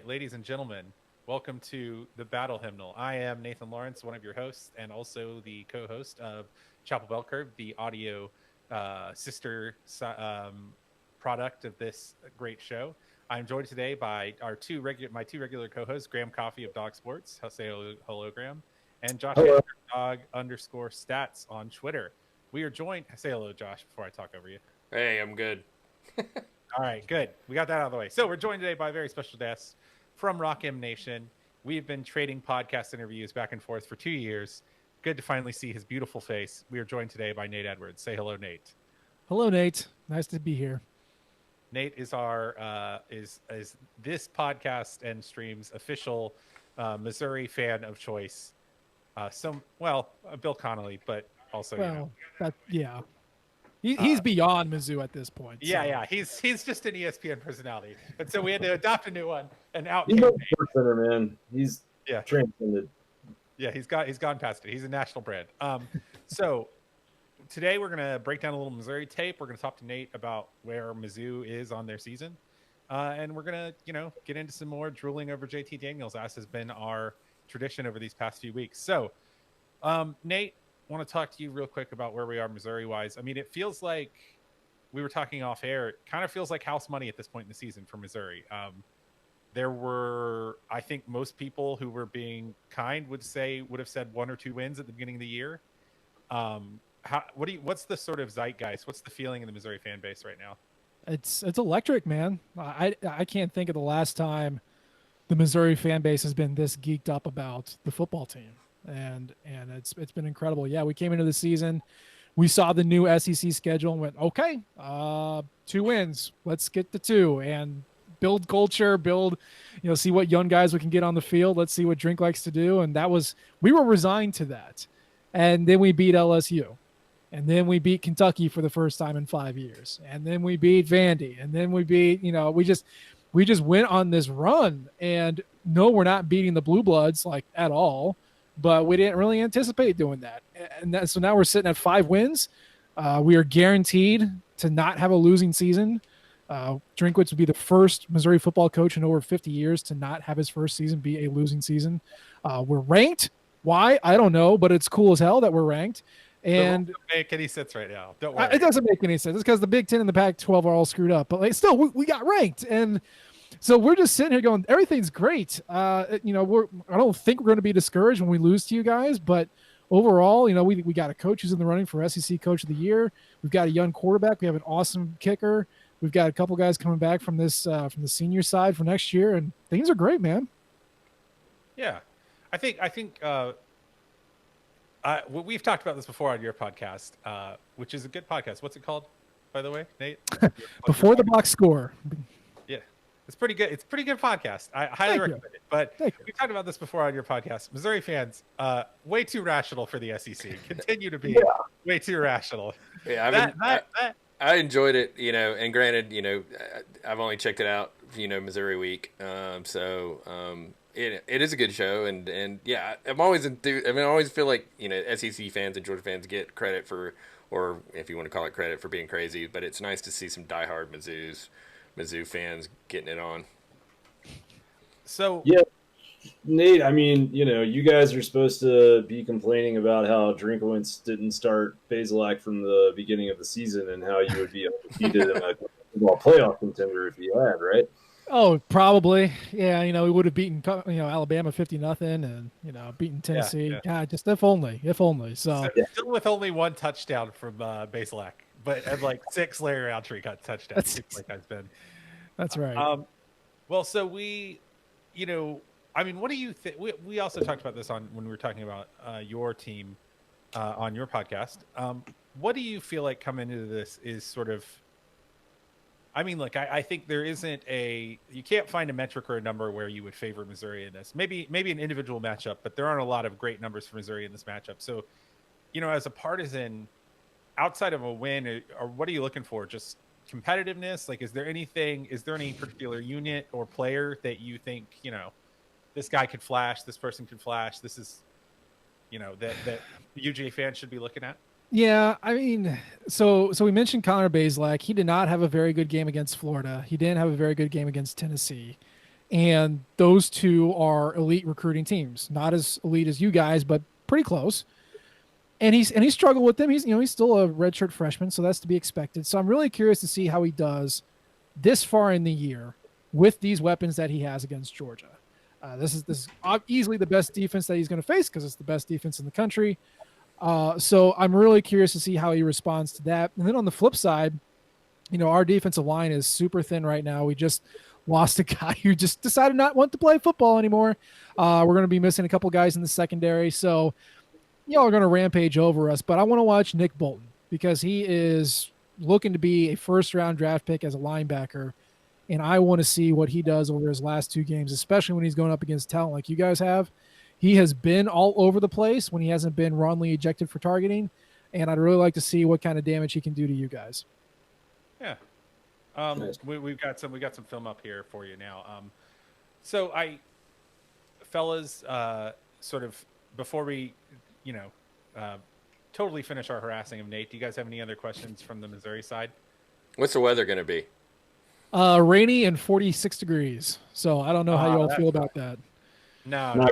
right, ladies and gentlemen, welcome to the Battle Hymnal. I am Nathan Lawrence, one of your hosts, and also the co-host of Chapel Bell Curve, the audio sister product of this great show. I'm joined today by my two regular co-hosts, Graham Coffey of Dog Sports. Say hello, Graham, and Josh Hello. Dog_stats on Twitter. We are joined. Say hello, Josh, before I talk over you. Hey, I'm good. All right, good. We got that out of the way. So we're joined today by a very special guest from Rock M Nation. We've been trading podcast interviews back and forth for 2 years. Good to finally see his beautiful face. We are joined today by Nate Edwards. Say hello, Nate. Hello, Nate. Nice to be here. Nate is our is this podcast and stream's official Missouri fan of choice. Bill Connolly, but also He's beyond Mizzou at this point. So. Yeah. He's just an ESPN personality, and so we had to adopt a new one. And out He's came a center, man. He's transcended. Yeah, he's gone past it. He's a national brand. So today we're gonna break down a little Missouri tape. We're gonna talk to Nate about where Mizzou is on their season, and we're gonna get into some more drooling over JT Daniels, as has been our tradition over these past few weeks. So, Nate, want to talk to you real quick about where we are Missouri wise. I mean, it feels like we were talking off air. It kind of feels like house money at this point in the season for Missouri. There were, I think most people who were being kind would have said 1 or 2 wins at the beginning of the year. What's the sort of zeitgeist? What's the feeling in the Missouri fan base right now? It's electric, man. I can't think of the last time the Missouri fan base has been this geeked up about the football team. And it's been incredible. Yeah, we came into the season, we saw the new SEC schedule and went, okay, 2 wins, let's get to 2 and build culture, see what young guys we can get on the field. Let's see what Drink likes to do. And we were resigned to that. And then we beat LSU, and then we beat Kentucky for the first time in 5 years. And then we beat Vandy, and then we beat, we just went on this run. And no, we're not beating the Blue Bloods at all. But we didn't really anticipate doing that. So now we're sitting at 5 wins. We are guaranteed to not have a losing season. Drinkwitz would be the first Missouri football coach in over 50 years to not have his first season be a losing season. We're ranked. Why? I don't know, but it's cool as hell that we're ranked. And don't make any sense right now. Don't worry. It doesn't make any sense. It's because the Big Ten and the Pac-12 are all screwed up. But still, we got ranked. And so we're just sitting here going, everything's great. I don't think we're going to be discouraged when we lose to you guys, but overall, we got a coach who's in the running for SEC Coach of the Year. We've got a young quarterback. We have an awesome kicker. We've got a couple guys coming back from the senior side for next year, and things are great, man. Yeah, I think we've talked about this before on your podcast, which is a good podcast. What's it called, by the way, Nate? Before the Box Score. Yeah. It's pretty good. It's a pretty good podcast. I highly recommend it. But we talked about this before on your podcast. Missouri fans, way too rational for the SEC. Continue to be way too rational. Yeah, I enjoyed it, and granted, I've only checked it out, Missouri Week. It is a good show, and yeah, I'm always enthused. I always feel like SEC fans and Georgia fans get credit for, or if you want to call it credit for being crazy, but it's nice to see some diehard Mizzou fans getting it on. So yeah, Nate, you guys are supposed to be complaining about how Drinkwitz didn't start Bazelak from the beginning of the season and how you would be undefeated in a playoff contender if you had, right? Oh, probably. Yeah, we would have beaten Alabama 50-0 and beaten Tennessee. Yeah. God, just if only. So still with only 1 touchdown from Bazelak, but at 6 Larry Roundtree got touchdowns. That's right. Well, so we, what do you think? We also talked about this when we were talking about your team on your podcast. What do you feel like coming into this is sort of? I think there isn't you can't find a metric or a number where you would favor Missouri in this. Maybe an individual matchup, but there aren't a lot of great numbers for Missouri in this matchup. So, as a partisan, outside of a win, or what are you looking for? Just competitiveness? Is there any particular unit or player that you think, this guy could flash, this person could flash, this is, that UGA fans should be looking at? Yeah, so we mentioned Connor Bazelak. He did not have a very good game against Florida. He didn't have a very good game against Tennessee. And those two are elite recruiting teams, not as elite as you guys, but pretty close. And he struggled with them. He's still a redshirt freshman, so that's to be expected. So I'm really curious to see how he does this far in the year with these weapons that he has against Georgia. This is easily the best defense that he's going to face because it's the best defense in the country. So I'm really curious to see how he responds to that. And then on the flip side, our defensive line is super thin right now. We just lost a guy who just decided not want to play football anymore. We're going to be missing a couple guys in the secondary. So y'all are going to rampage over us, but I want to watch Nick Bolton because he is looking to be a first-round draft pick as a linebacker, and I want to see what he does over his last 2 games, especially when he's going up against talent like you guys have. He has been all over the place when he hasn't been wrongly ejected for targeting, and I'd really like to see what kind of damage he can do to you guys. Yeah. We've got some film up here for you now. Fellas, sort of before we, totally finish our harassing of Nate, do you guys have any other questions from the Missouri side? What's the weather going to be? Rainy and 46 degrees. So I don't know how you all feel about that. No.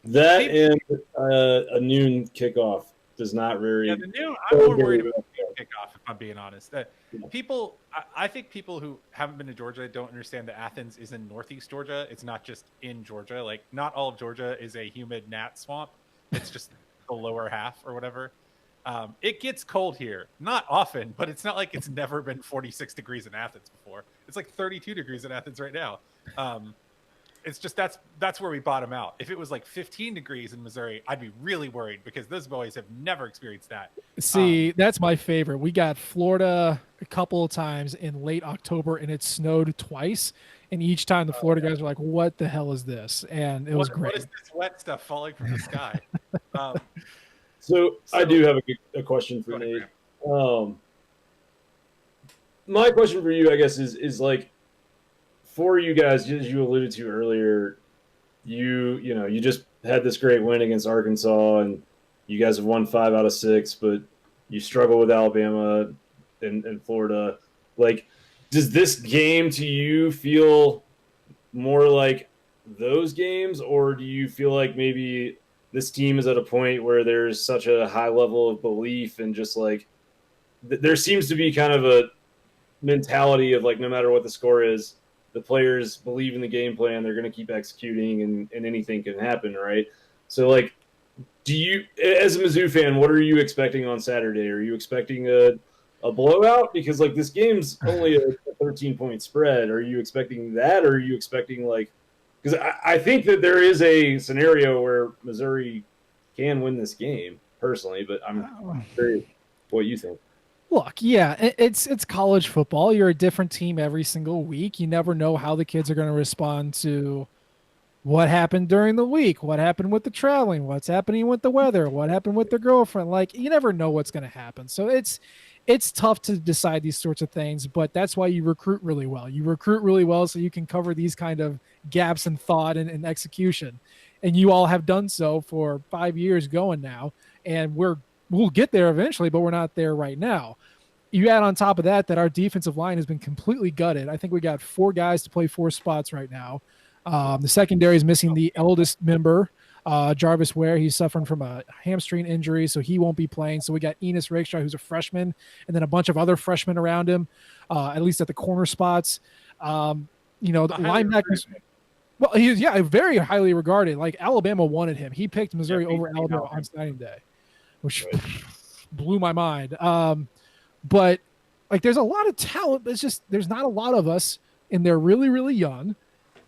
That and a noon kickoff does not very. Yeah, the noon. I'm more worried about the noon kickoff, if I'm being honest. I think people who haven't been to Georgia don't understand that Athens is in northeast Georgia. It's not just in Georgia. Like, not all of Georgia is a humid gnat swamp. It's just the lower half or whatever. It gets cold here, not often, but it's not like it's never been 46 degrees in Athens before. It's like 32 degrees in Athens right now. It's just that's where we bottom out. If it was like 15 degrees in Missouri, I'd be really worried because those boys have never experienced that. See, that's my favorite. We got Florida a couple of times in late October, and it snowed twice. And each time the Florida guys were like, "What the hell is this?" And it was great. What is this wet stuff falling from the sky? So I do have a question for Nate. My question for you, I guess, is like, for you guys, as you alluded to earlier, you just had this great win against Arkansas, and you guys have won 5 out of 6, but you struggle with Alabama and Florida. Like, does this game to you feel more like those games, or do you feel like maybe this team is at a point where there's such a high level of belief and just like there seems to be kind of a mentality of like, no matter what the score is, the players believe in the game plan, they're going to keep executing, and anything can happen, right? So, like, do you, as a Mizzou fan, what are you expecting on Saturday? Are you expecting a blowout? Because, like, this game's only a 13-point spread. Are you expecting that, or are you expecting, like, because I think that there is a scenario where Missouri can win this game, personally, but I'm curious what you think. Look, yeah, it's college football. You're a different team every single week. You never know how the kids are going to respond to what happened during the week, what happened with the traveling, what's happening with the weather, what happened with their girlfriend. Like, you never know what's going to happen. So it's tough to decide these sorts of things, but that's why you recruit really well. You recruit really well so you can cover these kind of gaps in thought and execution. And you all have done so for 5 years going now, and we'll get there eventually, but we're not there right now. You add on top of that our defensive line has been completely gutted. I think we got 4 guys to play 4 spots right now. The secondary is missing the eldest member, Jarvis Ware. He's suffering from a hamstring injury, so he won't be playing. So we got Enos Rakestraw, who's a freshman, and then a bunch of other freshmen around him, at least at the corner spots. The linebackers. Well, he's very highly regarded. Like, Alabama wanted him. He picked Missouri over Alabama on signing day, which blew my mind. But like, there's a lot of talent, but it's just there's not a lot of us, and they're really, really young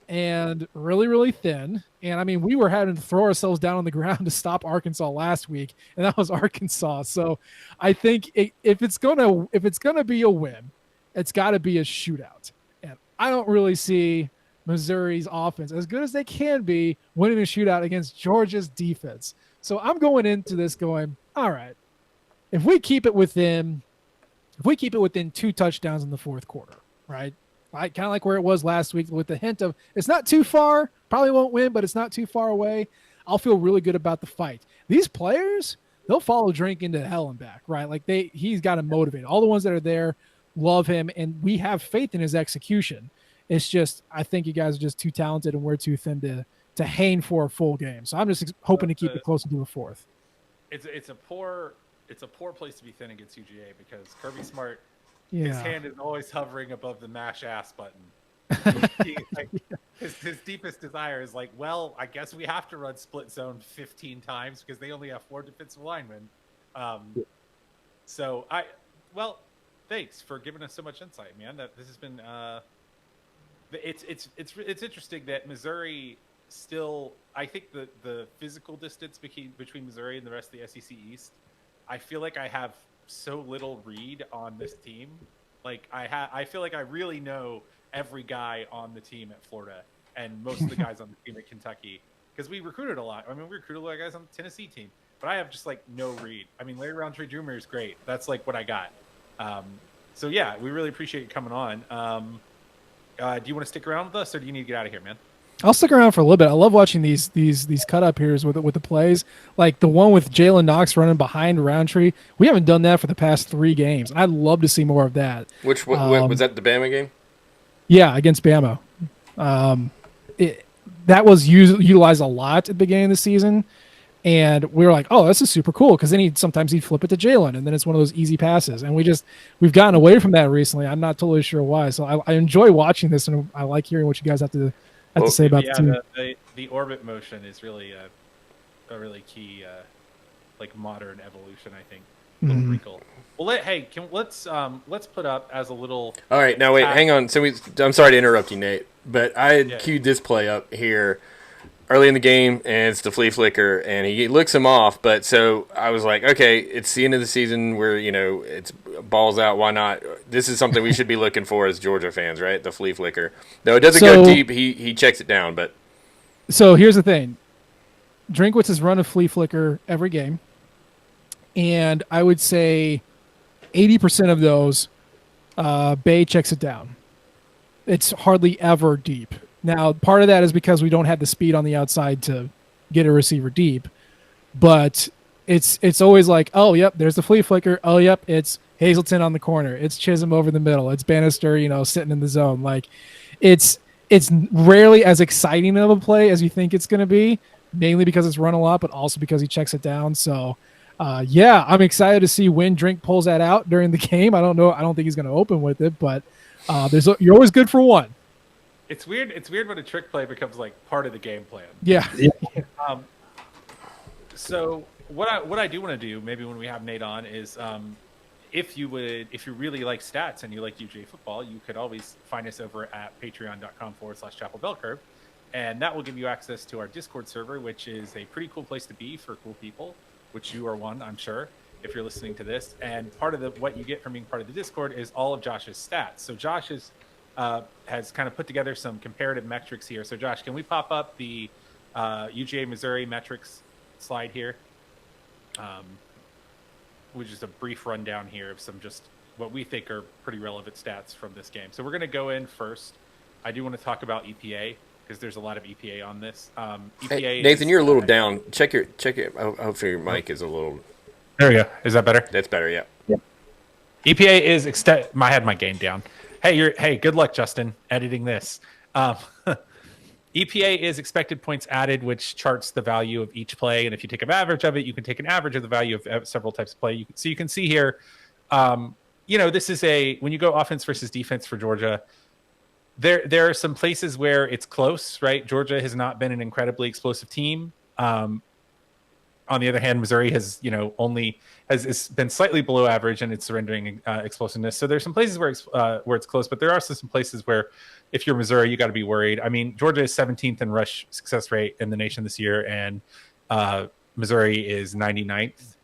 and really, really thin. And I mean, we were having to throw ourselves down on the ground to stop Arkansas last week, and that was Arkansas. So I think if it's gonna be a win, it's got to be a shootout. And I don't really see Missouri's offense, as good as they can be, winning a shootout against Georgia's defense. So I'm going into this going, all right, if we keep it within 2 touchdowns in the fourth quarter, right? Kind of like where it was last week, with the hint of it's not too far, probably won't win, but it's not too far away. I'll feel really good about the fight. These players, they'll follow Drink into hell and back, right? Like, he's got to motivate. All the ones that are there love him, and we have faith in his execution. It's just I think you guys are just too talented and we're too thin to hang for a full game. So I'm just hoping to keep it close to the fourth. It's a poor place to be thin against UGA because Kirby Smart, Yeah. his hand is always hovering above the mash ass button. His deepest desire is like, well, I guess we have to run split zone 15 times because they only have 4 defensive linemen. Thanks for giving us so much insight, man. That this has been it's interesting that Missouri still, I think the physical distance between Missouri and the rest of the SEC East, I feel like I have so little read on this team. Like I feel like I really know every guy on the team at Florida and most of the guys on the team at Kentucky because we recruited a lot. I mean, we recruited a lot of guys on the Tennessee team, but I have just like no read. I mean, Larry Roundtree Jr. is great. That's like what I got. So yeah, we really appreciate you coming on. Do you want to stick around with us, or do you need to get out of here, man? I'll stick around for a little bit. I love watching these cut up here's with the plays, like the one with Jalen Knox running behind Roundtree. We haven't done that for the past 3 games. I'd love to see more of that. Which was that the Bama game? Yeah, against Bama. That was utilized a lot at the beginning of the season, and we were like, "Oh, this is super cool," because then he'd flip it to Jalen, and then it's one of those easy passes. And we've gotten away from that recently. I'm not totally sure why. So I enjoy watching this, and I like hearing what you guys have to say about the team. The orbit motion is really a really key like modern evolution, I think. Little wrinkle. Well, let's put up as a little. All right, now wait, hang on. So I'm sorry to interrupt you, Nate, but I had queued this play up here early in the game, and it's the flea flicker, and he licks him off. But so I was like, okay, it's the end of the season where it's balls out. Why not? This is something we should be looking for as Georgia fans, right? The flea flicker. Though it doesn't go deep, he checks it down. But so here's the thing: Drinkwitz has run a flea flicker every game, and I would say 80% of those, Bay checks it down. It's hardly ever deep. Now, part of that is because we don't have the speed on the outside to get a receiver deep, but it's always like, oh, yep, there's the flea flicker. Oh, yep, it's Hazleton on the corner. It's Chisholm over the middle. It's Bannister, sitting in the zone. Like, it's rarely as exciting of a play as you think it's going to be, mainly because it's run a lot, but also because he checks it down. So, I'm excited to see when Drink pulls that out during the game. I don't know. I don't think he's going to open with it, but you're always good for one. It's weird. It's weird when a trick play becomes like part of the game plan. Yeah. So what I do want to do, maybe when we have Nate on, is if you really like stats and you like UGA football, you could always find us over at patreon.com/Chapel Bell Curve, and that will give you access to our Discord server, which is a pretty cool place to be for cool people, which you are one, I'm sure, if you're listening to this. And part of what you get from being part of the Discord is all of Josh's stats. So Josh has kind of put together some comparative metrics here. So Josh, can we pop up the UGA Missouri metrics slide here? With just a brief rundown here of some just what we think are pretty relevant stats from this game. So we're going to go in first. I do want to talk about EPA because there's a lot of EPA on this. EPA hey, Nathan, you're a little down. Check it. Hopefully your mic is a little. There we go. Is that better? That's better. Yeah. EPA is I had my gain down. Hey, good luck, Justin, editing this. EPA is expected points added, which charts the value of each play. And if you take an average of it, you can take an average of the value of several types of play. So you can see here, this is when you go offense versus defense for Georgia, there are some places where it's close, right? Georgia has not been an incredibly explosive team. On the other hand, Missouri has been slightly below average in its surrendering explosiveness. So there's some places where it's close, but there are also some places where if you're Missouri, you got to be worried. I mean, Georgia is 17th in rush success rate in the nation this year, and Missouri is 99th.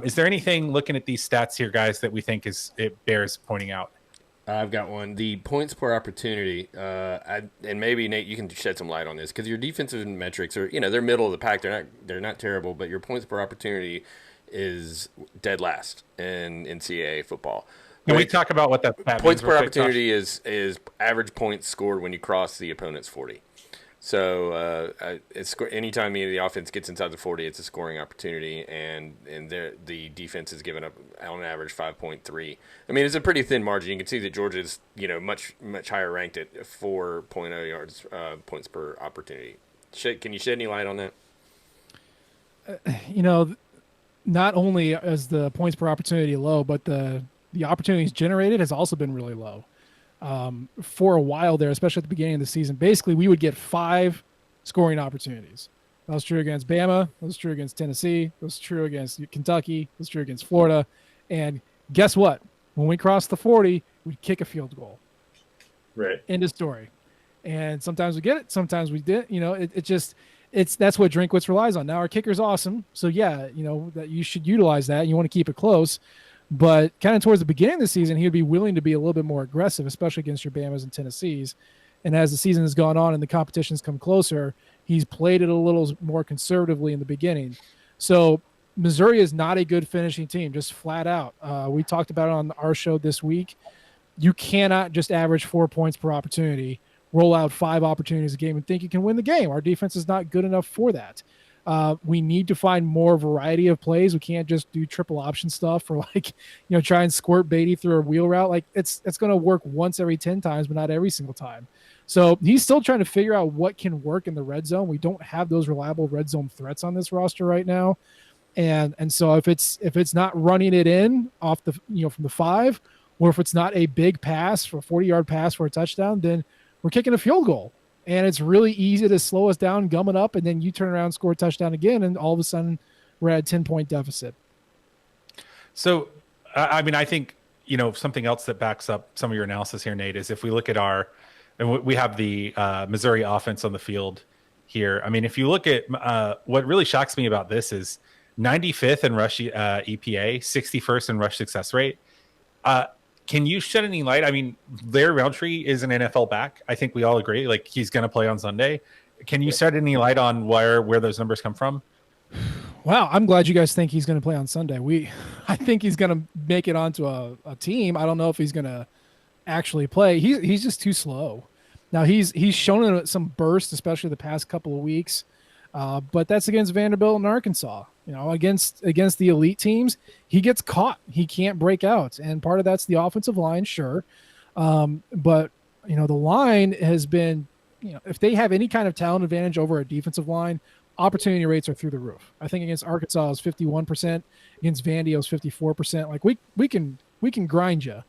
Is there anything looking at these stats here, guys, that we think it bears pointing out? I've got one. The points per opportunity, and maybe Nate, you can shed some light on this because your defensive metrics are, they're middle of the pack. They're not terrible, but your points per opportunity is dead last in NCAA football. Can we talk about what that points per opportunity is average points scored when you cross the opponent's 40. So it's anytime the offense gets inside the 40, it's a scoring opportunity, and the defense is giving up on average 5.3. I mean, it's a pretty thin margin. You can see that Georgia's much higher ranked at 4.0 yards points per opportunity. Can you shed any light on that? Not only is the points per opportunity low, but the opportunities generated has also been really low. For a while there, especially at the beginning of the season, basically we would get 5 scoring opportunities. That was true against Bama. That was true against Tennessee. That was true against Kentucky. That was true against Florida. And guess what? When we crossed the 40, we'd kick a field goal. Right. End of story. And sometimes we get it. Sometimes we didn't. That's what Drinkwitz relies on. Now our kicker's awesome. So yeah, that you should utilize that. And you want to keep it close. But kind of towards the beginning of the season, he would be willing to be a little bit more aggressive, especially against your Bamas and Tennessees. And as the season has gone on and the competition's come closer, he's played it a little more conservatively in the beginning. So Missouri is not a good finishing team, just flat out. We talked about it on our show this week. You cannot just average 4 points per opportunity, roll out 5 opportunities a game, and think you can win the game. Our defense is not good enough for that. We need to find more variety of plays. We can't just do triple option stuff or try and squirt Beatty through a wheel route. Like it's going to work once every 10 times, but not every single time. So he's still trying to figure out what can work in the red zone. We don't have those reliable red zone threats on this roster right now. And so if it's not running it in off the, from the 5, or if it's not a big pass for a 40-yard pass for a touchdown, then we're kicking a field goal. And it's really easy to slow us down, gum it up, and then you turn around, score a touchdown again, and all of a sudden we're at a 10-point deficit. So, I think, something else that backs up some of your analysis here, Nate, is if we look at we have the Missouri offense on the field here. I mean, if you look at what really shocks me about this is 95th in rush EPA, 61st in rush success rate. Can you shed any light? I mean, Larry Roundtree is an NFL back. I think we all agree. Like, he's going to play on Sunday. Can you shed any light on where those numbers come from? Wow, I'm glad you guys think he's going to play on Sunday. I think he's going to make it onto a team. I don't know if he's going to actually play. He's just too slow. Now he's shown some burst, especially the past couple of weeks. But that's against Vanderbilt and Arkansas. Against the elite teams, he gets caught. He can't break out. And part of that's the offensive line, sure. But, the line has been, if they have any kind of talent advantage over a defensive line, opportunity rates are through the roof. I think against Arkansas it was 51%. Against Vandy it was 54%. Like, we can grind you.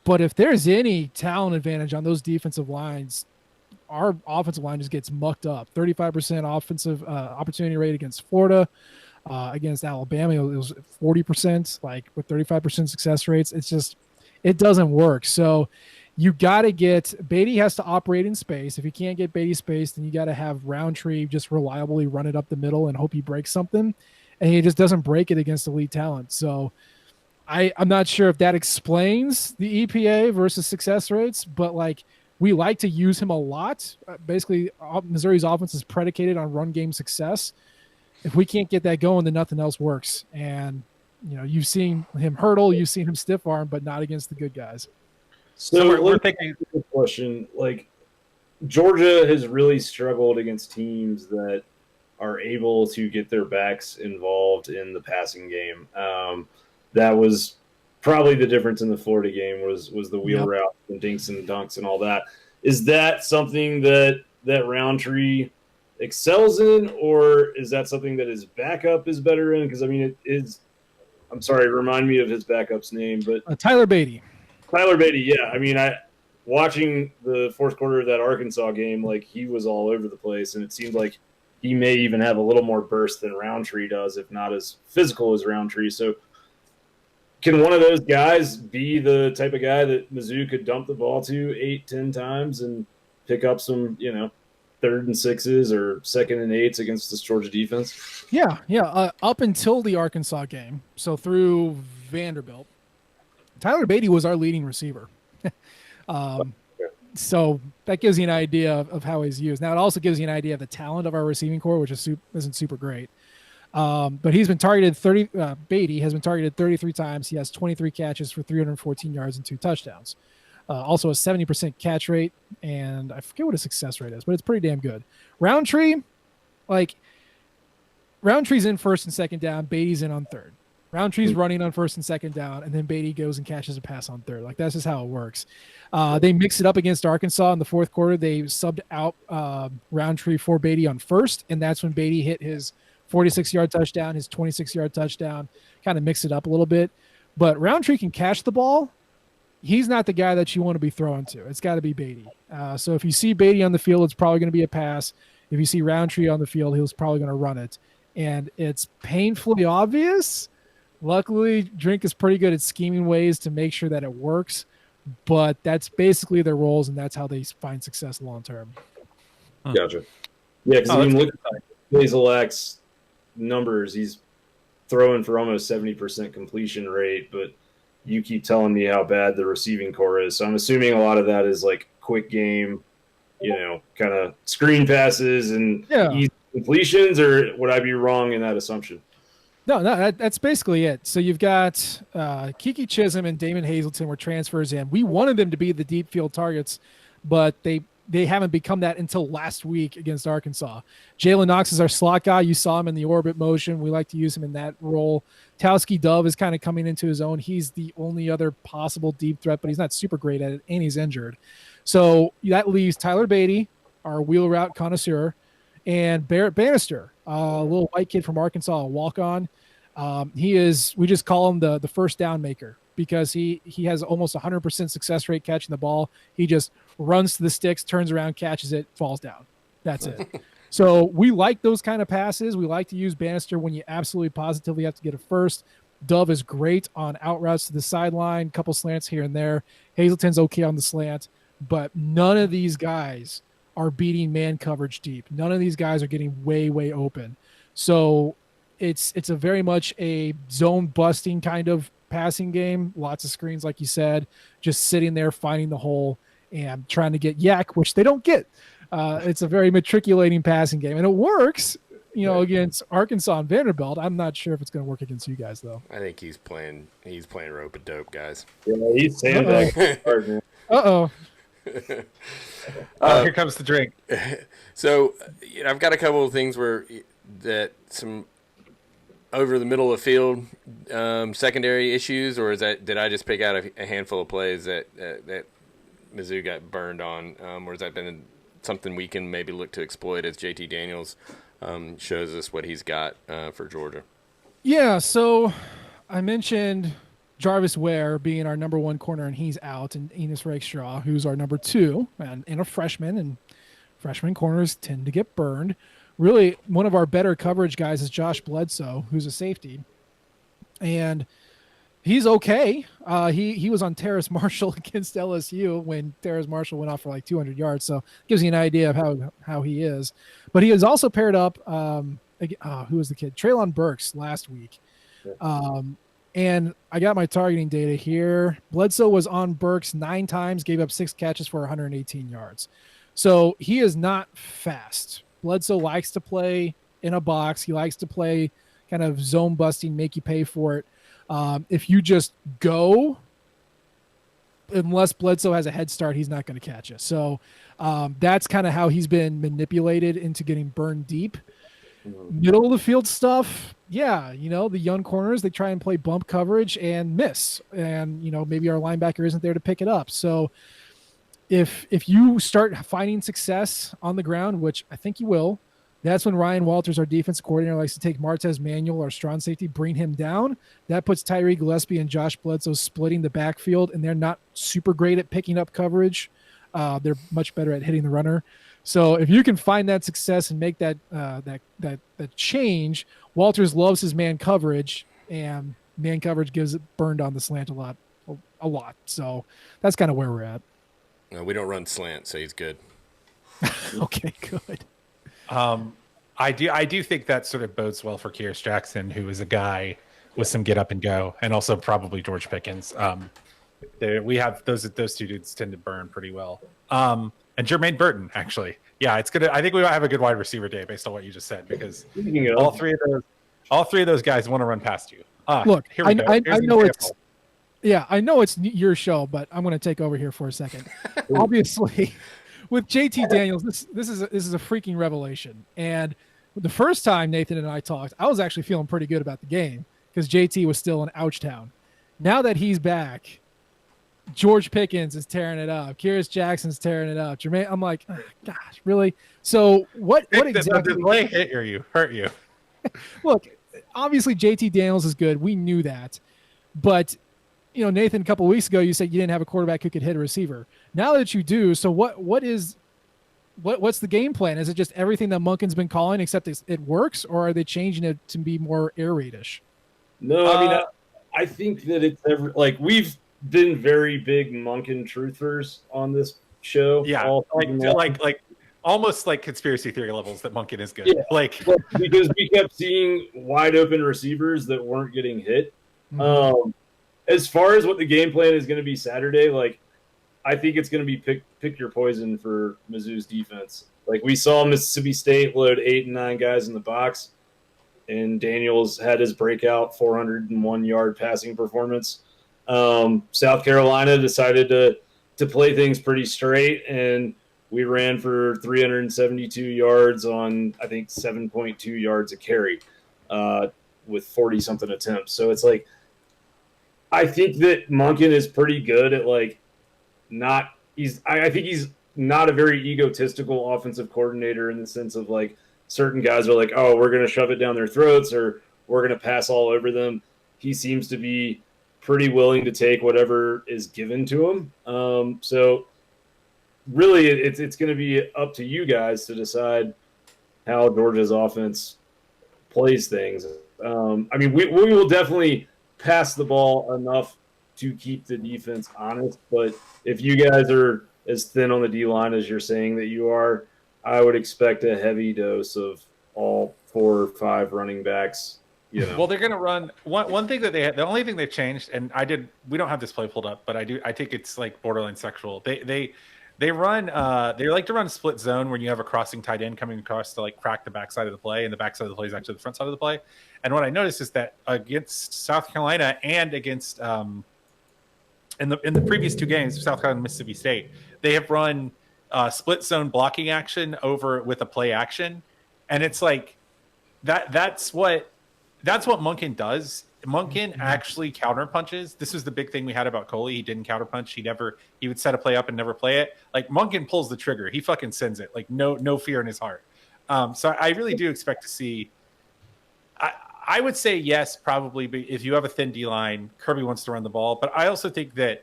But if there's any talent advantage on those defensive lines, our offensive line just gets mucked up. 35% offensive opportunity rate against Florida. Against Alabama, it was 40%, like with 35% success rates. It doesn't work. So you got to Beatty has to operate in space. If you can't get Beatty space, then you got to have Roundtree just reliably run it up the middle and hope he breaks something. And he just doesn't break it against elite talent. So I'm not sure if that explains the EPA versus success rates, but we like to use him a lot. Basically, Missouri's offense is predicated on run game success. If we can't get that going, then nothing else works. And, you've seen him hurdle, you've seen him stiff arm, but not against the good guys. So we're thinking a question. Georgia has really struggled against teams that are able to get their backs involved in the passing game. That was probably the difference in the Florida game was the wheel route and dinks and dunks and all that. Is that something that Roundtree excels in, or is that something that his backup is better in? Because, it is – I'm sorry, remind me of his backup's name. But Tyler Beatty. Tyler Beatty, yeah. Watching the fourth quarter of that Arkansas game, he was all over the place, and it seemed like he may even have a little more burst than Roundtree does, if not as physical as Roundtree. So – can one of those guys be the type of guy that Mizzou could dump the ball to 8-10 times and pick up some, 3rd and 6s or 2nd and 8s against this Georgia defense? Yeah. Up until the Arkansas game, so through Vanderbilt, Tyler Beatty was our leading receiver. So that gives you an idea of how he's used. Now, it also gives you an idea of the talent of our receiving core, which isn't super great. But he's been targeted Beatty has been targeted 33 times. He has 23 catches for 314 yards and 2 touchdowns. Also a 70% catch rate, and I forget what his success rate is, but it's pretty damn good. Roundtree's in first and second down, Beatty's in on third. Roundtree's running on first and second down, and then Beatty goes and catches a pass on third. Like, that's just how it works. They mixed it up against Arkansas in the fourth quarter. They subbed out Roundtree for Beatty on first, and that's when Beatty hit his 46-yard touchdown, his 26-yard touchdown, kind of mixed it up a little bit. But Roundtree can catch the ball. He's not the guy that you want to be throwing to. It's got to be Beatty. So if you see Beatty on the field, it's probably going to be a pass. If you see Roundtree on the field, he's probably going to run it. And it's painfully obvious. Luckily, Drink is pretty good at scheming ways to make sure that it works. But that's basically their roles, and that's how they find success long term. Gotcha. Yeah, because I mean, look at Basilak's numbers. He's throwing for almost 70% completion rate, but you keep telling me how bad the receiving core is. So I'm assuming a lot of that is like quick game, kind of screen passes and easy completions, or would I be wrong in that assumption? No, that's basically it. So you've got Kiki Chisholm and Damon Hazleton were transfers in. We wanted them to be the deep field targets, but they haven't become that until last week against Arkansas. Jalen Knox is our slot guy. You saw him in the orbit motion. We like to use him in that role. Towski Dove is kind of coming into his own. He's the only other possible deep threat, but he's not super great at it, and he's injured. So that leaves Tyler Beatty, our wheel route connoisseur, and Barrett Bannister, a little white kid from Arkansas, a walk-on. We just call him the first down maker because he has almost 100% success rate catching the ball. He just runs to the sticks, turns around, catches it, falls down. That's it. So we like those kind of passes. We like to use Bannister when you absolutely positively have to get a first. Dove is great on out routes to the sideline, couple slants here and there. Hazleton's okay on the slant, but none of these guys are beating man coverage deep. None of these guys are getting way, way open. So it's a very much a zone busting kind of passing game. Lots of screens, like you said, just sitting there finding the hole and trying to get yak, which they don't get. It's a very matriculating passing game, and it works, against Arkansas and Vanderbilt. I'm not sure if it's going to work against you guys, though. I think he's playing rope a dope, guys. Yeah, he's sandbagging hard, man. Uh-oh. Here comes the drink. So I've got a couple of things that some over the middle of the field secondary issues, or did I just pick out a handful of plays that Mizzou got burned on, or has that been something we can maybe look to exploit as JT Daniels shows us what he's got for Georgia? Yeah, so I mentioned Jarvis Ware being our number one corner, and he's out, and Enos Rakestraw, who's our number two, and a freshman, and freshman corners tend to get burned. Really, one of our better coverage guys is Josh Bledsoe, who's a safety, and he's okay. He was on Terrace Marshall against LSU when Terrace Marshall went off for like 200 yards, so it gives you an idea of how he is. But he is also paired up, who was the kid? Treylon Burks last week. And I got my targeting data here. Bledsoe was on Burks 9 times, gave up 6 catches for 118 yards. So he is not fast. Bledsoe likes to play in a box. He likes to play kind of zone busting, make you pay for it. If you just go, unless Bledsoe has a head start, he's not going to catch you. So that's kind of how he's been manipulated into getting burned deep. Middle of the field stuff, the young corners, they try and play bump coverage and miss. And, maybe our linebacker isn't there to pick it up. So if you start finding success on the ground, which I think you will, that's when Ryan Walters, our defense coordinator, likes to take Martez Manuel, our strong safety, bring him down. That puts Tyree Gillespie and Josh Bledsoe splitting the backfield, and they're not super great at picking up coverage. They're much better at hitting the runner. So if you can find that success and make that change, Walters loves his man coverage, and man coverage gives it burned on the slant a lot. So that's kind of where we're at. No, we don't run slant, so he's good. Okay, good. I do think that sort of bodes well for Kyrus Jackson, who is a guy with some get up and go, and also probably George Pickens. We have those two dudes tend to burn pretty well. And Jermaine Burton, actually. Yeah, it's gonna. I think we might have a good wide receiver day based on what you just said, because all three of those guys want to run past you. Look, I know Yeah, I know it's your show, but I'm going to take over here for a second. Obviously, with JT Daniels, this is a freaking revelation. And the first time Nathan and I talked, I was actually feeling pretty good about the game because JT was still in Ouchtown. Now that he's back, George Pickens is tearing it up. Kyrus Jackson's tearing it up. Jermaine, I'm like, oh, gosh, really? So what exactly? The delay hurt you. Look, obviously JT Daniels is good. We knew that, but Nathan, a couple of weeks ago, you said you didn't have a quarterback who could hit a receiver. Now that you do, so what's the game plan? Is it just everything that Monken's been calling, except it works, or are they changing it to be more air raidish? No, I mean, I think that it's we've been very big Monken truthers on this show. Yeah, like almost like conspiracy theory levels that Monken is good. Yeah, because we kept seeing wide open receivers that weren't getting hit. Mm-hmm. As far as what the game plan is going to be Saturday, I think it's going to be pick your poison for Mizzou's defense. Like we saw Mississippi State load 8 and 9 guys in the box, and Daniels had his breakout 401-yard passing performance. South Carolina decided to play things pretty straight, and we ran for 372 yards on, I think, 7.2 yards a carry with 40-something attempts. So it's like I think that Monken is pretty good at I think he's not a very egotistical offensive coordinator in the sense of certain guys are like, oh, we're going to shove it down their throats or we're going to pass all over them. He seems to be pretty willing to take whatever is given to him. So really it's going to be up to you guys to decide how Georgia's offense plays things. I mean, we will definitely pass the ball enough to keep the defense honest, but if you guys are as thin on the D-line as you're saying that you are, I would expect a heavy dose of all 4 or 5 running backs. Well, they're going to run one thing that the only thing they've changed, and we don't have this play pulled up, but I think it's like borderline sexual. They run they like to run split zone when you have a crossing tight end coming across to crack the backside of the play, and the backside of the play is actually the front side of the play. And what I noticed is that against South Carolina and against in the previous 2 games, South Carolina and Mississippi State, they have run split zone blocking action over with a play action, and it's like that's what Monken does. Monken actually counter punches. This was the big thing we had about Coley. He didn't counter punch. He would set a play up and never play it. Monken pulls the trigger. He fucking sends it. No fear in his heart. So I really do expect to see. I would say yes, probably. But if you have a thin D line, Kirby wants to run the ball. But I also think that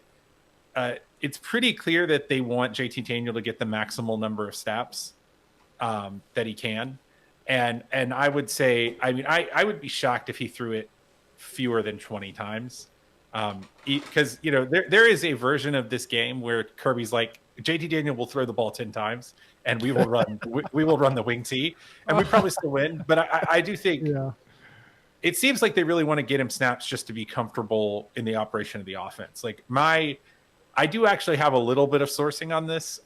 it's pretty clear that they want JT Daniel to get the maximal number of snaps that he can. And I would say, I mean, I would be shocked if he threw it fewer than 20 times. Because, there is a version of this game where Kirby's like, JT Daniel will throw the ball 10 times and we will run the wing tee and we probably still win. But I do think it seems like they really want to get him snaps just to be comfortable in the operation of the offense. I do actually have a little bit of sourcing on this,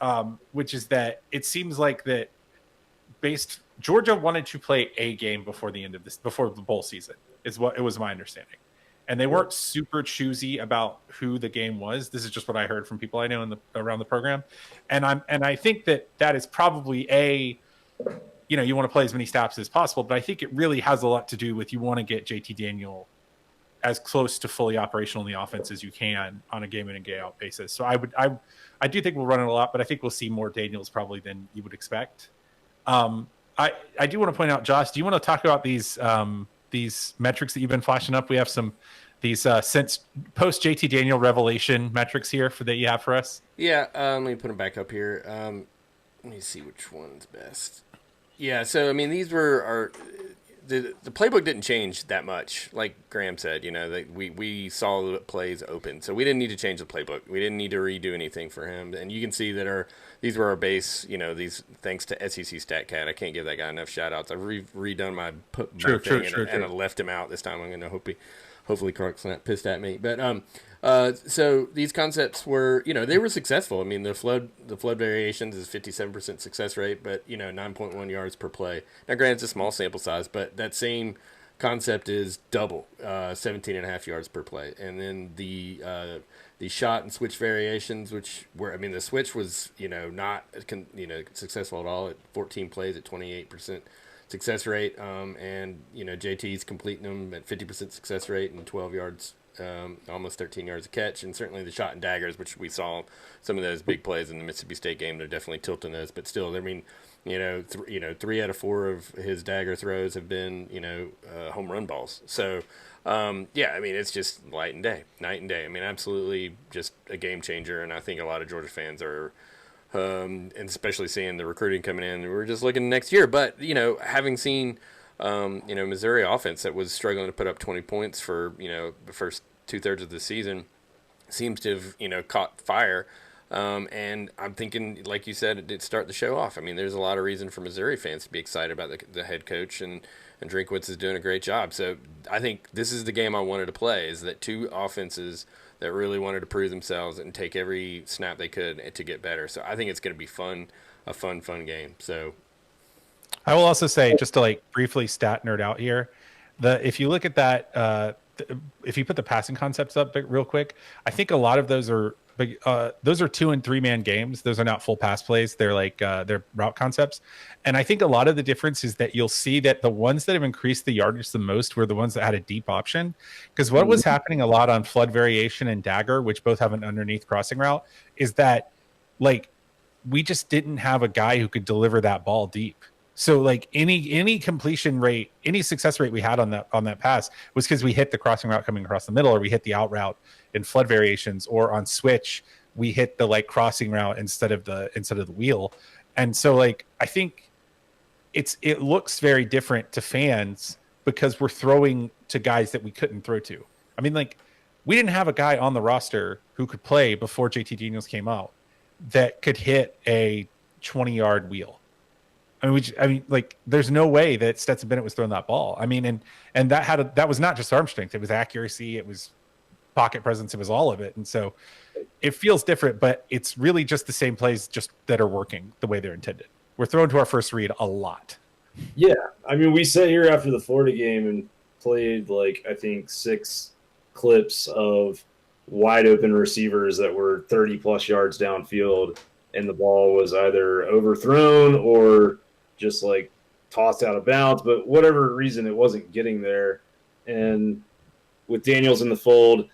which is that it seems like that Georgia wanted to play a game before the bowl season is what it was my understanding. And they weren't super choosy about who the game was. This is just what I heard from people I know around the program. And I think that is probably you want to play as many snaps as possible, but I think it really has a lot to do with you want to get JT Daniel as close to fully operational in the offense as you can on a game in and game out basis. So I do think we'll run it a lot, but I think we'll see more Daniels probably than you would expect. I do want to point out, Josh, do you want to talk about these metrics that you've been flashing up? We have these since post JT Daniel revelation metrics here that you have for us. Yeah, let me put them back up here. Let me see which one's best. Yeah, so I mean these were the playbook didn't change that much, like Graham said. We saw the plays open, so we didn't need to change the playbook. We didn't need to redo anything for him, and you can see that these were our base. These thanks to SEC StatCat. I can't give that guy enough shout outs. I've redone my thing and I left him out this time. I'm gonna hopefully Clark's not pissed at me, but so these concepts were they were successful. I mean the flood variations is 57% success rate, but 9.1 yards per play. Now granted it's a small sample size, but that same concept is double, 17.5 yards per play. And then the shot and switch variations, which were, I mean, the switch was, not, successful at all at 14 plays at 28% success rate. And, JT's completing them at 50% success rate and 12 yards, almost 13 yards a catch. And certainly the shot and daggers, which we saw some of those big plays in the Mississippi State game, they're definitely tilting those. But still, I mean, 3 out of 4 of his dagger throws have been, home run balls. So, I mean, it's just night and day. I mean, absolutely just a game changer. And I think a lot of Georgia fans are, and especially seeing the recruiting coming in, we're just looking next year. But, having seen, Missouri offense that was struggling to put up 20 points for, the first 2/3 of the season seems to have, caught fire. And I'm thinking, like you said, it did start the show off. I mean, there's a lot of reason for Missouri fans to be excited about the head coach, and Drinkwitz is doing a great job. So I think this is the game I wanted to play, is that two offenses that really wanted to prove themselves and take every snap they could to get better. So I think it's going to be a fun game. So I will also say, just to like briefly stat nerd out here, if you look at that, if you put the passing concepts up real quick, I think a lot of those are 2 and 3 man games. Those are not full pass plays. They're like they're route concepts. And I think a lot of the difference is that you'll see that the ones that have increased the yardage the most were the ones that had a deep option. Because what was happening a lot on flood variation and dagger, which both have an underneath crossing route, is that like we just didn't have a guy who could deliver that ball deep. So like any completion rate, any success rate we had on that pass was because we hit the crossing route coming across the middle, or we hit the out route in flood variations, or on switch we hit the like crossing route instead of the wheel. And so like I think it looks very different to fans because we're throwing to guys that we couldn't throw to. I mean, like we didn't have a guy on the roster who could play before JT Daniels came out that could hit a 20-yard wheel. I mean, like, there's no way that Stetson Bennett was throwing that ball. I mean, and that was not just arm strength; it was accuracy, it was pocket presence, it was all of it. And so, it feels different, but it's really just the same plays, just that are working the way they're intended. We're throwing to our first read a lot. Yeah, I mean, we sat here after the Florida game and played like I think 6 clips of wide open receivers that were 30+ yards downfield, and the ball was either overthrown or just like tossed out of bounds, but whatever reason it wasn't getting there. And with Daniels in the fold,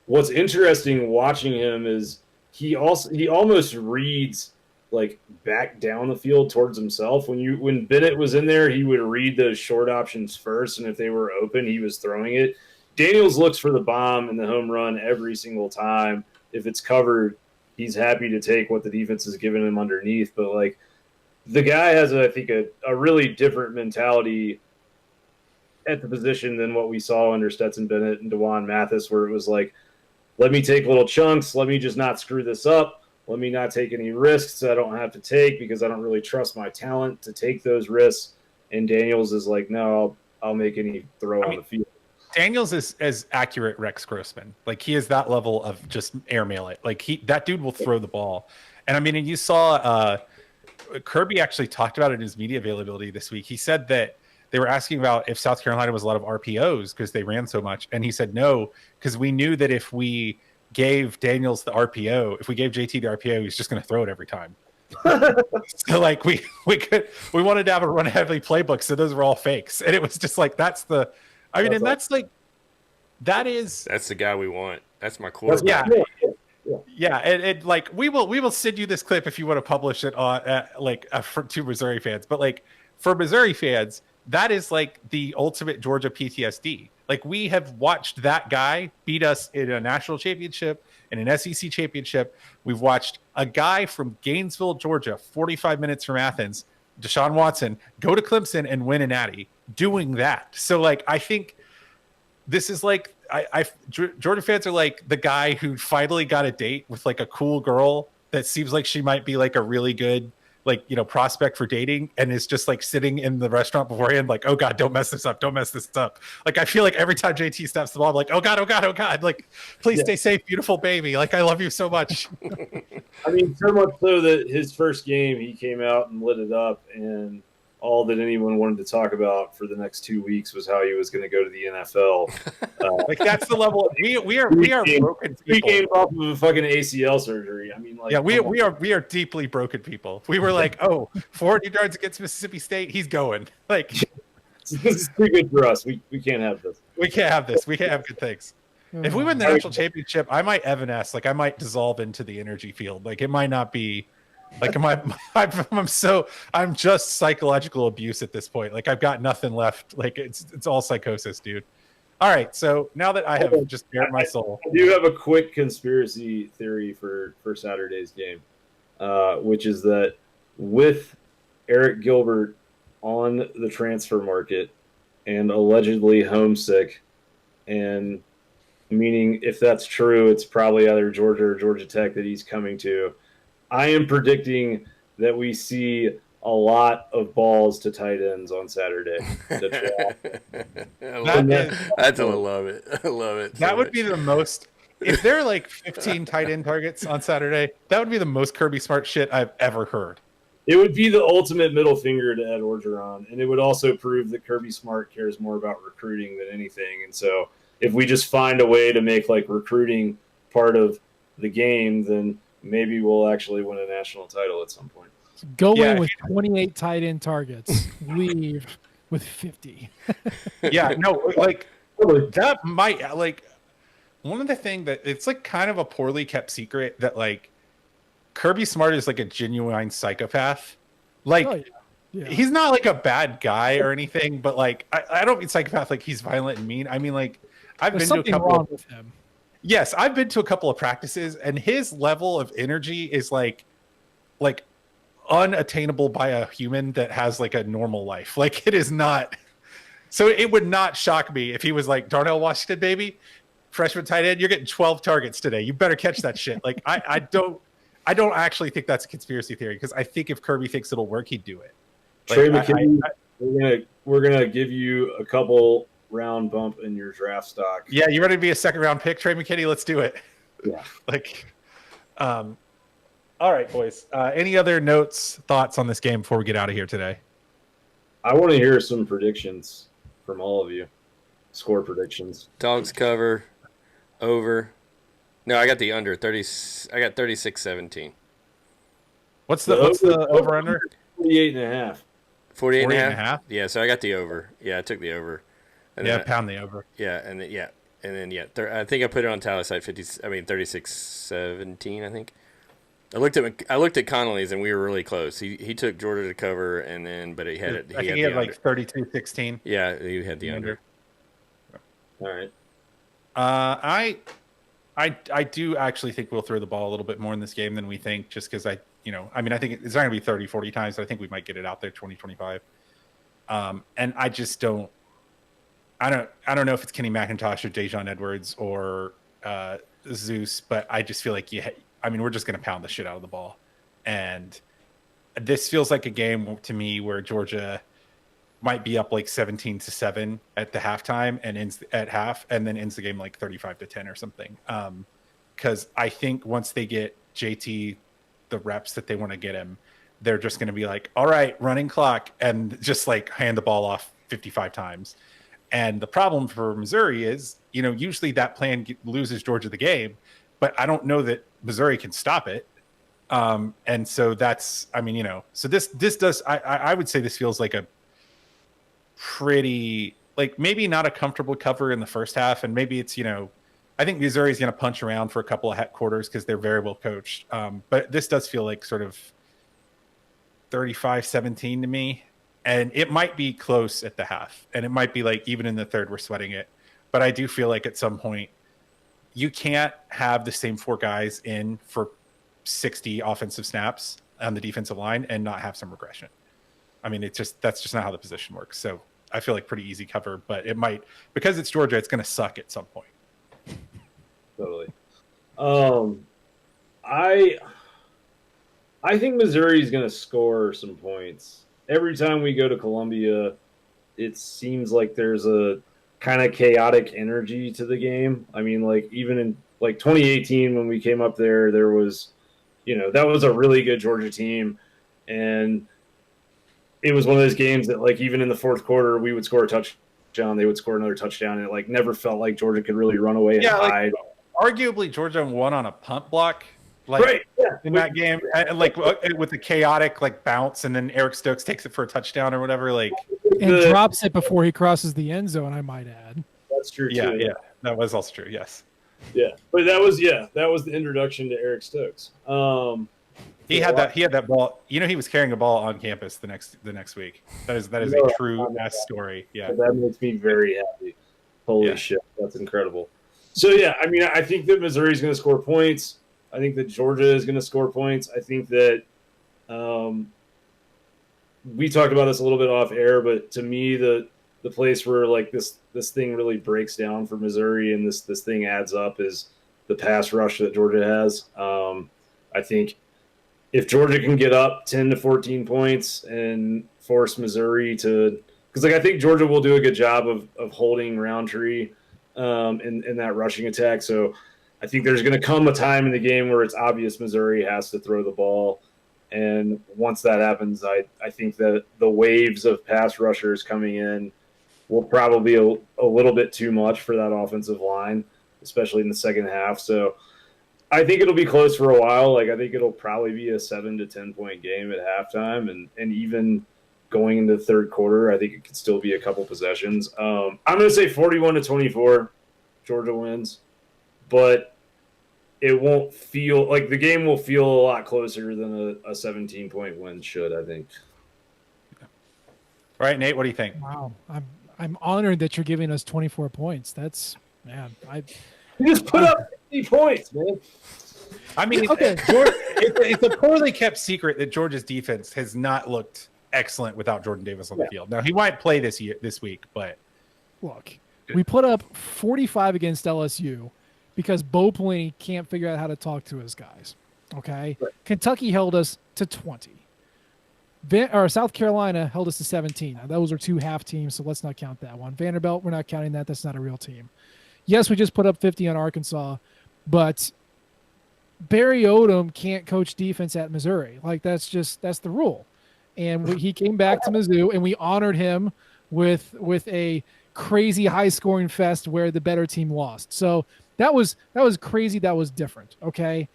what's interesting watching him is he almost reads like back down the field towards himself. When Bennett was in there, he would read those short options first, and if they were open, he was throwing it. Daniels looks for the bomb and the home run every single time. If it's covered, he's happy to take what the defense is giving him underneath. But like, the guy has, I think, a really different mentality at the position than what we saw under Stetson Bennett and DeJuan Mathis, where it was like, let me take little chunks. Let me just not screw this up. Let me not take any risks I don't have to take because I don't really trust my talent to take those risks. And Daniels is like, no, I'll make any throw on the field. Daniels is as accurate Rex Grossman. Like, he is that level of just airmail it. Like, that dude will throw the ball. And I mean, and you saw Kirby actually talked about it in his media availability this week. He said that they were asking about if South Carolina was a lot of RPOs because they ran so much. And he said no, because we knew that if we gave Daniels the RPO, if we gave JT the RPO, he's just going to throw it every time. So like we wanted to have a run heavily playbook. So those were all fakes. And it was just like, that's the guy we want. That's my quarterback. Yeah, and like we will send you this clip if you want to publish it on to Missouri fans. But like for Missouri fans, that is like the ultimate Georgia PTSD. Like, we have watched that guy beat us in a national championship, in an SEC championship. We've watched a guy from Gainesville, Georgia, 45 minutes from Athens, Deshaun Watson, go to Clemson and win a natty doing that. So like, I think this is like, Georgia fans are like the guy who finally got a date with like a cool girl that seems like she might be like a really good, like, you know, prospect for dating, and is just like sitting in the restaurant beforehand, like, oh God, don't mess this up. Don't mess this up. Like, I feel like every time JT steps the ball, I'm like, oh God, oh God, oh God. Like, please stay safe, beautiful baby. Like, I love you so much. I mean, so much so that his first game, he came out and lit it up, and all that anyone wanted to talk about for the next 2 weeks was how he was going to go to the NFL. Like that's the level. We are broken He people. came off of a fucking ACL surgery. I mean, like, Yeah, we are deeply broken people. We were like, oh, 40 yards against Mississippi State, he's going. Like, this is too good for us. We can't have this. we can't have this. We can't have good things. If we win the national championship, I might evanesce. Like, I might dissolve into the energy field. Like, it might not be. Like, I'm just psychological abuse at this point. Like, I've got nothing left. Like, it's all psychosis, dude. All right, so now that I have just bared my soul, I do have a quick conspiracy theory for Saturday's game, which is that with Eric Gilbert on the transfer market and allegedly homesick, and meaning if that's true, it's probably either Georgia or Georgia Tech that he's coming to. I am predicting that we see a lot of balls to tight ends on Saturday. I love it. I love it. That would be the most. If there are like 15 tight end targets on Saturday, that would be the most Kirby Smart shit I've ever heard. It would be the ultimate middle finger to Ed Orgeron, and it would also prove that Kirby Smart cares more about recruiting than anything. And so if we just find a way to make like recruiting part of the game, then maybe we'll actually win a national title at some point. Go in with 28 tight end targets. Leave with 50. Yeah, no, like that might like one of the things that it's like kind of a poorly kept secret that like Kirby Smart is like a genuine psychopath. Like he's not like a bad guy or anything, but like I don't mean psychopath like he's violent and mean. I mean like There's been to a couple wrong with him. Yes, I've been to a couple of practices, and his level of energy is like unattainable by a human that has like a normal life. Like it is not. So it would not shock me if he was like, Darnell Washington, baby, freshman tight end, you're getting 12 targets today. You better catch that shit. Like I don't actually think that's a conspiracy theory, because I think if Kirby thinks it'll work, he'd do it. Like, Trey McKinney, we're gonna give you a couple round bump in your draft stock. Yeah, you ready to be a second round pick, Trey McKinney? Let's do it. Yeah. Like, all right, boys. Any other notes, thoughts on this game before we get out of here today? I want to hear some predictions from all of you. Score predictions. Dogs cover, over. No, I got the under 30. I got 36-17. What's the over under? 48.5. 48.5. Yeah, so I got the over. Yeah, I took the over. And yeah, pound the over. Yeah, and then I think I put it on tally site 36-17. I think. I looked at Connolly's, and we were really close. He took Georgia to cover, and then but he had it. He had like 32-16. Yeah, he had the under. All right. I do actually think we'll throw the ball a little bit more in this game than we think, just because I think it's not going to be 30, 40 times. But I think we might get it out there 20, 25. And I just don't. I don't know if it's Kenny McIntosh or Dejon Edwards or Zeus, but I just feel like we're just going to pound the shit out of the ball. And this feels like a game to me where Georgia might be up like 17-7 at the halftime and ends at half, and then ends the game like 35-10 or something. Because I think once they get JT the reps that they want to get him, they're just going to be like, all right, running clock, and just like hand the ball off 55 times. And the problem for Missouri is, usually that plan loses Georgia the game, but I don't know that Missouri can stop it. And so that's, so this does, I would say this feels like a pretty, like maybe not a comfortable cover in the first half. And maybe it's, I think Missouri is going to punch around for a couple of quarters because they're very well coached. But this does feel like sort of 35-17 to me. And it might be close at the half, and it might be like even in the third we're sweating it. But I do feel like at some point you can't have the same four guys in for 60 offensive snaps on the defensive line and not have some regression. I mean, that's just not how the position works. So I feel like pretty easy cover, but it might, because it's Georgia, it's going to suck at some point. Totally. I think Missouri is going to score some points. Every time we go to Columbia, it seems like there's a kind of chaotic energy to the game. I mean, like even in like 2018 when we came up there was, that was a really good Georgia team, and it was one of those games that, like, even in the fourth quarter, we would score a touchdown, they would score another touchdown, and it like never felt like Georgia could really run away and hide. Arguably, Georgia won on a punt block, in that game, and like with the chaotic like bounce, and then Eric Stokes takes it for a touchdown or whatever, and drops it before he crosses the end zone. I might add. That's true. Yeah, that was also true. Yes. Yeah, but that was the introduction to Eric Stokes. He had that ball. You know, he was carrying a ball on campus the next week. That is a true ass story. Yeah, that makes me very happy. Holy shit, that's incredible. So yeah, I mean, I think that Missouri is going to score points. I think that Georgia is going to score points. I think that we talked about this a little bit off air, but to me, the place where like this thing really breaks down for Missouri and this thing adds up is the pass rush that Georgia has. I think if Georgia can get up 10 to 14 points and force Missouri to, because like I think Georgia will do a good job of holding Roundtree in that rushing attack. So I think there's going to come a time in the game where it's obvious Missouri has to throw the ball. And once that happens, I think that the waves of pass rushers coming in will probably be a little bit too much for that offensive line, especially in the second half. So I think it'll be close for a while. Like I think it'll probably be a 7 to 10 point game at halftime, and even going into the third quarter, I think it could still be a couple possessions. I'm going to say 41-24, Georgia wins, but it won't feel like the game will feel a lot closer than a 17-point win should, I think. All right, Nate, what do you think? Wow, I'm honored that you're giving us 24 points. That's You just put up 50 points, man. I mean, okay. It's a poorly kept secret that Georgia's defense has not looked excellent without Jordan Davis on the field. Now, he might play this week, but look, we put up 45 against LSU because Bo Pelini can't figure out how to talk to his guys. Okay, right. Kentucky held us to 20. South Carolina held us to 17. Now, those are two half teams, so let's not count that one. Vanderbilt, we're not counting that. That's not a real team. Yes, we just put up 50 on Arkansas, but Barry Odom can't coach defense at Missouri. Like that's the rule. And he came back to Mizzou, and we honored him with a crazy high scoring fest where the better team lost. So that was crazy. That was different. Okay.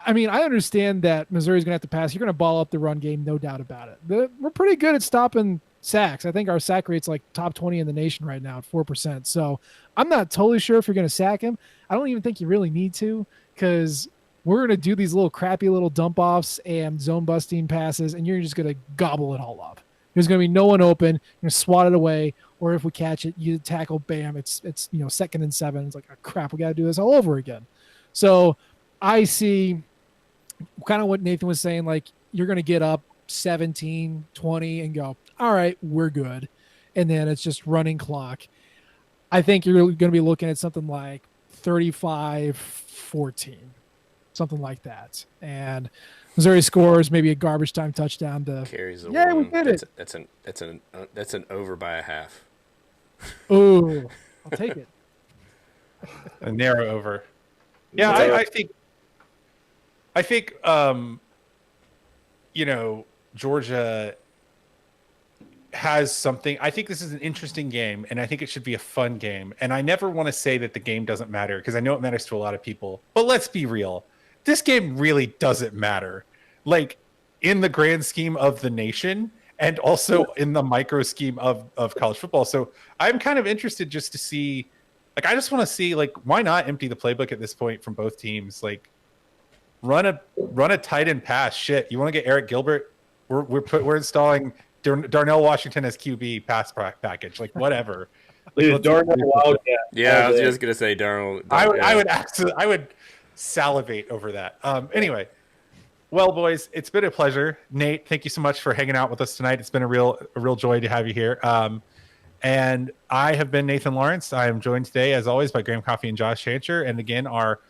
I mean, I understand that Missouri's going to have to pass. You're going to ball up the run game, no doubt about it. We're pretty good at stopping sacks. I think our sack rate's like top 20 in the nation right now at 4%. So I'm not totally sure if you're going to sack him. I don't even think you really need to, because we're going to do these little crappy little dump offs and zone busting passes, and you're just going to gobble it all up. There's going to be no one open. You're going to swat it away, or if we catch it, you tackle, bam, it's 2nd and 7. It's like, oh, crap, we got to do this all over again. So I see kind of what Nathan was saying, like you're going to get up 17, 20 and go, all right, we're good. And then it's just running clock. I think you're going to be looking at something like 35-14, something like that. And Missouri scores maybe a garbage time touchdown to carries the yeah, one. We did it. That's an over by a half. Ooh, I'll take it. A narrow over. Yeah, I think Georgia has something. I think this is an interesting game, and I think it should be a fun game. And I never want to say that the game doesn't matter, because I know it matters to a lot of people. But let's be real. This game really doesn't matter. Like, in the grand scheme of the nation, and also in the micro scheme of college football. So I'm kind of interested just to see, like, I just want to see, like, why not empty the playbook at this point from both teams? Like, run a tight end pass. Shit, you want to get Eric Gilbert? We're installing Darnell Washington as QB pass package. Like, whatever. Like, Darnell Wildcat. Yeah, I was just gonna say Darnell. I would salivate over that. Anyway, well, boys, it's been a pleasure. Nate, thank you so much for hanging out with us tonight. It's been a real joy to have you here. And I have been Nathan Lawrence. I am joined today, as always, by Graham Coffey and Josh Shancher. And again, our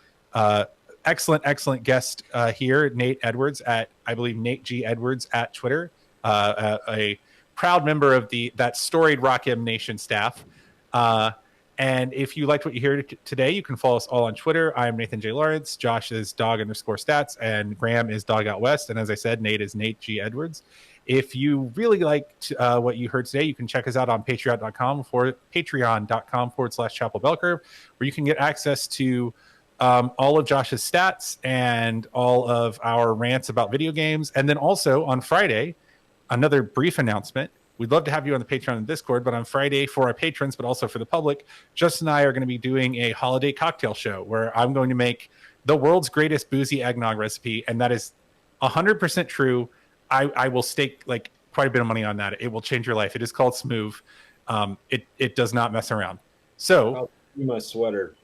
excellent guest here, Nate Edwards I believe Nate G. Edwards at Twitter, a proud member of that storied Rock M Nation staff. And if you liked what you hear today, you can follow us all on Twitter. I'm Nathan J. Lawrence. Josh is dog_stats, and Graham is dog out west. And as I said, Nate is Nate G. Edwards. If you really liked what you heard today, you can check us out on patreon.com/Chapel Bell Curve, where you can get access to all of Josh's stats and all of our rants about video games. And then also on Friday, another brief announcement. We'd love to have you on the Patreon and Discord, but on Friday for our patrons, but also for the public, Justin and I are going to be doing a holiday cocktail show where I'm going to make the world's greatest boozy eggnog recipe. And that is 100% true. I will stake like quite a bit of money on that. It will change your life. It is called Smooth. It does not mess around. So I'll do my sweater.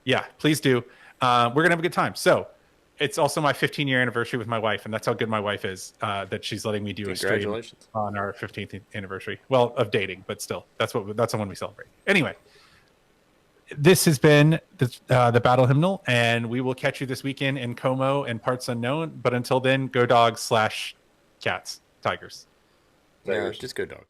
Yeah, please do. We're going to have a good time. So it's also my 15-year anniversary with my wife, and that's how good my wife is, that she's letting me do a stream on our 15th anniversary. Well, of dating, but still, that's the one we celebrate. Anyway, this has been the Battle Hymnal, and we will catch you this weekend in Como and Parts Unknown. But until then, go dogs/cats, tigers. No, just go dogs.